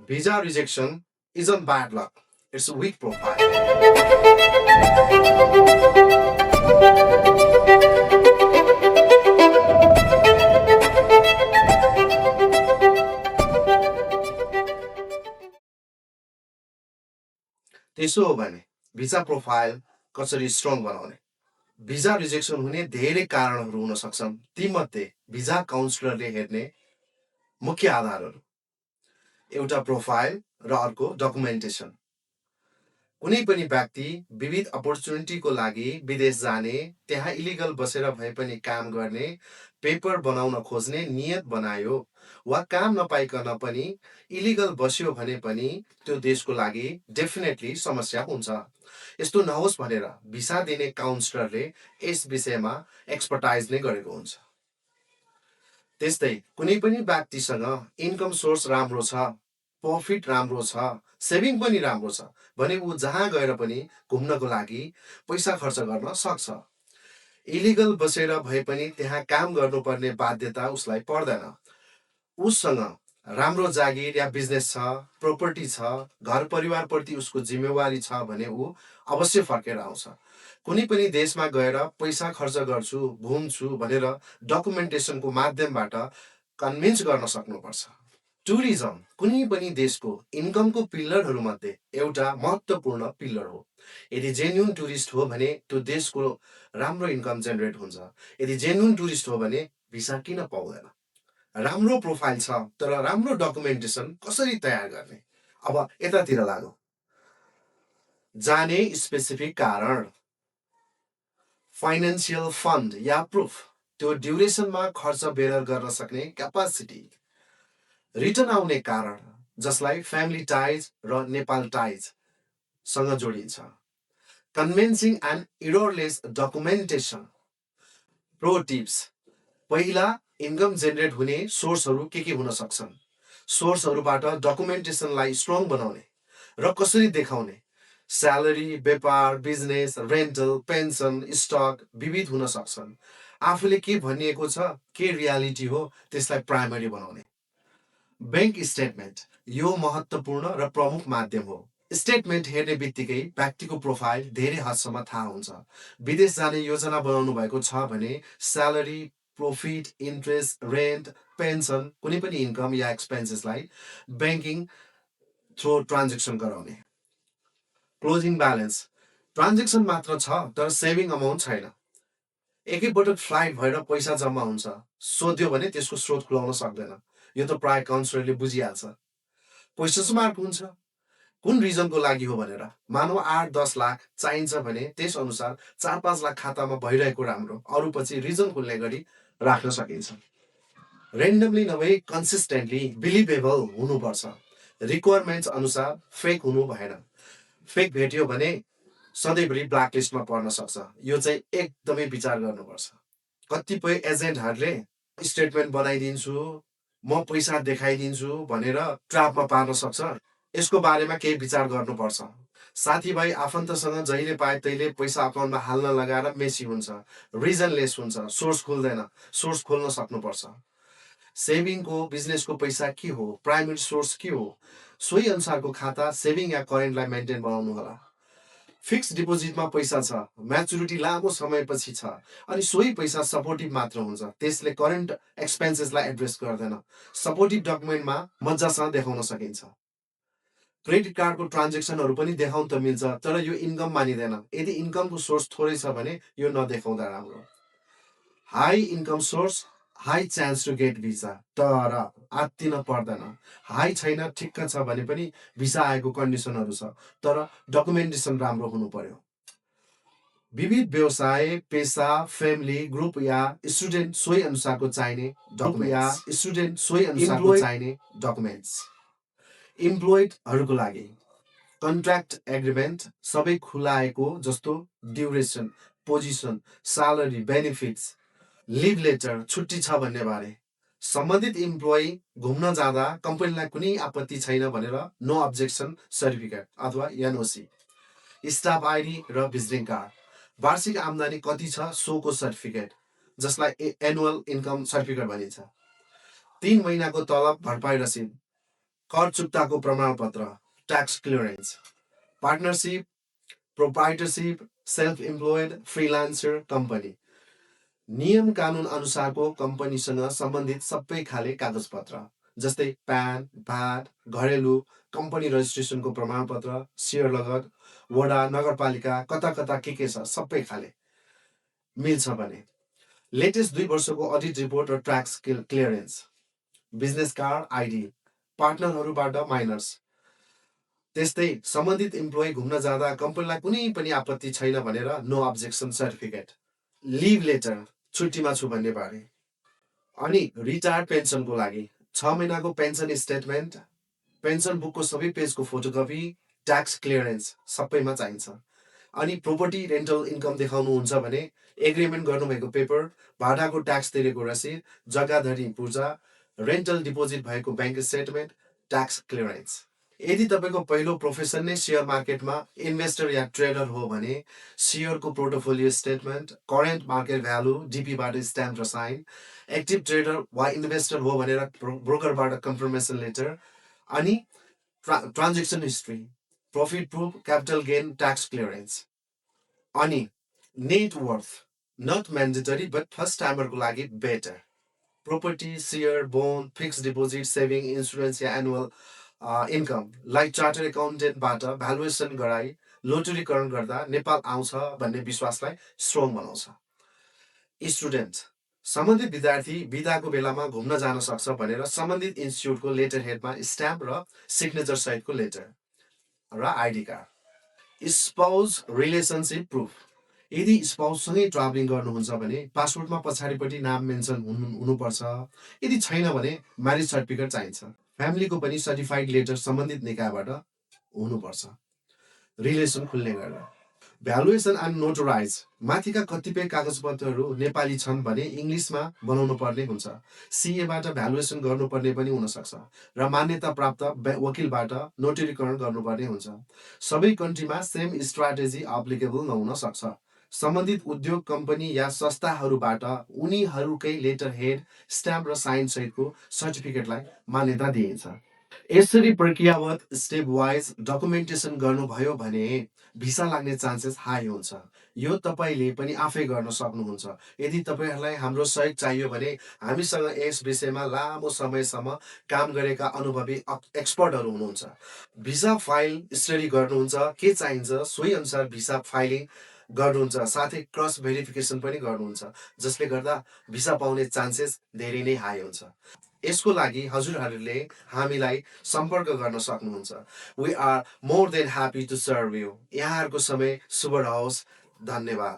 Visa rejection isn't bad luck, it's a weak profile. त्यसो हो भने भिजा प्रोफाइल कसरी स्ट्रङ बनाउने? भिजा रिजेक्सन हुने धेरै कारणहरू हुन सक्छन्। तीमध्ये भिजा काउन्सिलरले हेर्ने मुख्य आधारहरू एउटा प्रोफाइल र अर्को डकुमेन्टेसन। कुनै पनि व्यक्ति विविध अपर्च्युनिटीको लागि विदेश जाने, त्यहाँ इलिगल बसेर भए पनि काम गर्ने, पेपर बनाउन खोज्ने नियत बनायो वा काम नपाइकन पनि इलिगल बस्यो भने पनि त्यो देशको लागि डेफिनेटली समस्या हुन्छ। यस्तो नहोस् भनेर भिसा दिने काउन्सिलरले यस विषयमा एक्सपर्टाइज नै गरेको हुन्छ। त्यस्तै कुनै पनि व्यक्तिसँग इन्कम सोर्स राम्रो छ, प्रफिट राम्रो छ, सेभिङ पनि राम्रो छ भने ऊ जहाँ गएर पनि घुम्नको लागि पैसा खर्च गर्न सक्छ। इलिगल बसेर भए पनि त्यहाँ काम गर्नुपर्ने बाध्यता उसलाई पर्दैन। उससँग राम्रो जागिर या बिजनेस छ, प्रोपर्टी छ, घर परिवारप्रति उसको जिम्मेवारी छ भने ऊ अवश्य फर्केर आउँछ। कुनै पनि देशमा गएर पैसा खर्च गर्छु, घुम्छु भनेर डकुमेन्टेसनको माध्यमबाट कन्भिन्स गर्न सक्नुपर्छ। टुरिज्म कुनै पनि देशको इन्कमको पिलरहरूमध्ये एउटा महत्त्वपूर्ण पिलर हो। यदि जेन्युन टुरिस्ट हो भने त्यो देशको राम्रो इन्कम जेनेरेट हुन्छ। यदि जेन्युन टुरिस्ट हो भने भिसा किन पाउँदैन? राम्रो प्रोफाइल छ तर राम्रो डकुमेन्टेसन कसरी तयार गर्ने? अब यतातिर लागौँ। जाने स्पेसिफिक कारण, फाइनेन्सियल फन्ड या प्रुफ, त्यो ड्युरेसनमा खर्च बेयर गर्न सक्ने क्यापासिटी, रिटर्न आउने कारण जसलाई फ्यामिली टाइज र नेपाल टाइज सँग जोडिन्छ, convincing and errorless documentation. Pro tips, पहिला इन्कम जेनेरेट हुने सोर्सहरू के हुन सक्छन्? सोर्सहरूबाट डकुमेन्टेसनलाई स्ट्रङ बनाउने र कसरी देखाउने? स्यालेरी, व्यापार, बिजनेस, रेन्टल, पेन्सन, स्टक विविध हुन सक्छन्। आफूले के भनिएको छ, के रियालिटी हो त्यसलाई प्राइमरी बनाउने। बैंक स्टेटमेन्ट यो महत्त्वपूर्ण र प्रमुख माध्यम हो। स्टेटमेन्ट हेर्ने बित्तिकै व्यक्तिको प्रोफाइल धेरै हदसम्म थाहा हुन्छ। विदेश जाने योजना बनाउनु भएको छ भने salary, profit, interest, rent, pension, कुनै पनि इन्कम या एक्सपेन्सेसलाई ब्याङ्किङ थ्रु ट्रान्जेक्सन गराउने। क्लोजिङ ब्यालेन्स, ट्रान्जेक्सन मात्र छ तर सेभिङ अमाउन्ट छैन। एकैपटक फ्लाइट भएर पैसा जम्मा हुन्छ, सोध्यो भने त्यसको स्रोत खुलाउन सक्दैन। यो त प्राय काउन्सिलरले बुझिहाल्छ। क्वेसन मार्क हुन्छ, कुन रिजनको लागि हो भनेर। मानव 8-10 लाख चाहिन्छ भने त्यस अनुसार 4-5 लाख खातामा भइरहेको राम्रो, अरू पछि रिजन खुल्ने गरी राख्न सकिन्छ। रेन्डमली नभई कन्सिस्टेन्टली बिलिभेबल हुनुपर्छ। रिक्वायरमेन्ट्स अनुसार फेक हुनु भएन। फेक भेट्यो भने सधैँभरि ब्ल्याकलिस्टमा पर्न सक्छ। यो चाहिँ एकदमै विचार गर्नुपर्छ। कतिपय एजेन्टहरूले स्टेटमेन्ट बनाइदिन्छु, म पैसा देखाइदिन्छु भनेर ट्र्यापमा पार्न सक्छ। यसको बारेमा केही विचार गर्नुपर्छ। साथीभाइ आफन्तसँग जहिले पाए तैले पैसा अकाउन्टमा हाल्न लगाएर मेसी हुन्छ, रिजनलेस हुन्छ, सोर्स खुल्दैन। सोर्स खोल्न सक्नुपर्छ। सेभिङको, बिजनेसको पैसा के हो, प्राइमेरी सोर्स के हो, सोही अनुसारको खाता सेभिङ या करेन्टलाई मेन्टेन बनाउनु होला। फिक्स डिपोजिटमा पैसा छ, म्याचुरिटी लामो समयपछि छ अनि सोही पैसा सपोर्टिभ मात्र हुन्छ, त्यसले करेन्ट एक्सपेन्सेसलाई एड्रेस गर्दैन। सपोर्टिभ डकुमेन्टमा मजासँग देखाउन सकिन्छ। क्रेडिट कार्डको ट्रान्जेक्सनहरू पनि देखाउन त मिल्छ तर यो इन्कम मानिँदैन। यदि इन्कमको सोर्स थोरै छ भने यो नदेखाउँदा राम्रो। High income source, high chance to get visa, तर आत्तिन पर्दैन। हाई छैन, ठिक्क छ भने पनि भिसा आएको कन्डिसनहरू छ तर डकुमेन्टेसन राम्रो हुनु पर्यो। विविध व्यवसाय, पेसा, फ्यामिली, ग्रुप या स्टुडेन्ट सोही अनुसारको चाहिने डकुमेन्ट्स। इम्प्लोइडहरूको लागि कन्ट्र्याक्ट एग्रिमेन्ट सबै खुलाएको जस्तो duration, position, salary, benefits, leave letter, छुट्टी छ भन्ने बारे। सम्बन्धित इम्प्लोइ घुम्न जाँदा कम्पनीलाई कुनै आपत्ति छैन भनेर नो अब्जेक्सन सर्टिफिकेट अथवा एनओसी। स्टाफ आइडी र भिजिटिङ कार्ड, वार्षिक आम्दानी कति छ सोको सर्टिफिकेट जसलाई एनुअल इन्कम सर्टिफिकेट भनिन्छ। 3 महिनाको तलब भरपाई रसिद, कर चुक्ताको प्रमाणपत्र tax clearance, partnership, proprietorship, self employed, freelancer company, नियम कानुन अनुसारको कम्पनीसँग सम्बन्धित सबै खाले कागजपत्र जस्तै प्यान, भ्याट, घरेलु, कम्पनी रजिस्ट्रेसनको प्रमाणपत्र, सेयर लगत, वडा, नगरपालिका, कता कता के छ सबै खाले मिल्छ भने लेटेस्ट 2 वर्षको अडिट रिपोर्ट र tax clearance, business card, ID, पार्टनरहरूबाट माइनर्स, त्यस्तै सम्बन्धित इम्प्लोइ घुम्न जाँदा कम्पनीलाई कुनै पनि आपत्ति छैन भनेर no objection certificate, leave letter, छुट्टीमा छु भन्ने बारे, अनि रिटायर्ड पेन्सनको लागि 6 महिनाको पेन्सन स्टेटमेन्ट, पेन्सन बुकको सबै पेजको फोटोकपी, ट्याक्स क्लियरेन्स सबैमा चाहिन्छ। अनि प्रोपर्टी रेन्टल इन्कम देखाउनुहुन्छ भने एग्रिमेन्ट गर्नुभएको पेपर, भाडाको ट्याक्स तिरेको रसिद, जग्गा धरी पूर्जा, रेन्टल डिपोजिट भएको ब्याङ्क स्टेटमेन्ट, ट्याक्स क्लियरेन्स। यदि तपाईँको पहिलो प्रोफेसन नै सेयर मार्केटमा इन्भेस्टर या ट्रेडर हो भने सेयरको portfolio statement, current market value, डिपीबाट स्ट्याम्प र साइन, एक्टिभ ट्रेडर वा इन्भेस्टर हो भनेर ब्रोकरबाट कन्फर्मेसन लेटर, अनि transaction history, profit proof, capital gain, tax clearance. अनि net worth not mandatory but first टाइमरको लागि better, property, share, bond, fix deposit, saving, insurance या एनुअल इन्कम लाइक चार्टर एकाउन्टेन्टबाट भ्यालुएसन गराई लोटरीकरण गर्दा नेपाल आउँछ भन्ने विश्वासलाई स्ट्रङ बनाउँछ। स्टुडेन्ट सम्बन्धित विद्यार्थी बिदाको बेलामा घुम्न जान सक्छ भनेर सम्बन्धित इन्स्टिच्युटको लेटर हेडमा स्ट्याम्प र सिग्नेचर सहितको लेटर र ID card. Spouse relationship proof, यदि स्पाउससँगै ट्राभलिङ गर्नुहुन्छ भने पासपोर्टमा पछाडिपट्टि नाम मेन्सन हुनुपर्छ। यदि छैन भने म्यारिज सर्टिफिकेट चाहिन्छ। फ्यामिलीको पनि सर्टिफाइड लेटर सम्बन्धित निकायबाट हुनुपर्छ रिलेसन खुल्ने गरेर। भ्यालुएसन एन्ड नोटराइज, माथिका कतिपय कागजपत्रहरू नेपाली छन् भने इङ्ग्लिसमा बनाउनु पर्ने हुन्छ। सिएबाट भ्यालुएसन गर्नुपर्ने पनि हुनसक्छ र मान्यता प्राप्त वकिलबाट नोटरीकरण गर्नुपर्ने हुन्छ। सबै कन्ट्रीमा सेम स्ट्राटेजी एप्लिकेबल नहुन सक्छ। सम्बन्धित उद्योग कम्पनी या संस्थाहरूबाट उनीहरूकै लेटर हेड, स्ट्याम्प र साइन सहितको सर्टिफिकेटलाई मान्यता दिइन्छ। यसरी प्रक्रियावत स्टेप वाइज डकुमेन्टेसन गर्नुभयो भने भिसा लाग्ने चान्सेस हाई हुन्छ। यो तपाईँले पनि आफै गर्न सक्नुहुन्छ। यदि तपाईँहरूलाई हाम्रो सहयोग चाहियो भने हामीसँग यस विषयमा लामो समयसम्म काम गरेका अनुभवी एक्सपर्टहरू हुनुहुन्छ। भिसा फाइल स्टडी गर्नुहुन्छ, के चाहिन्छ सोही अनुसार भिसा फाइलिङ गर्नुहुन्छ, साथै क्रस भेरिफिकेसन पनि गर्नुहुन्छ, जसले गर्दा भिसा पाउने चान्सेस धेरै नै हाई हुन्छ। यसको लागि हजुरहरूले हामीलाई सम्पर्क गर्न सक्नुहुन्छ। We are more than happy to serve you. यहाँहरूको समय शुभ रहोस्। धन्यवाद।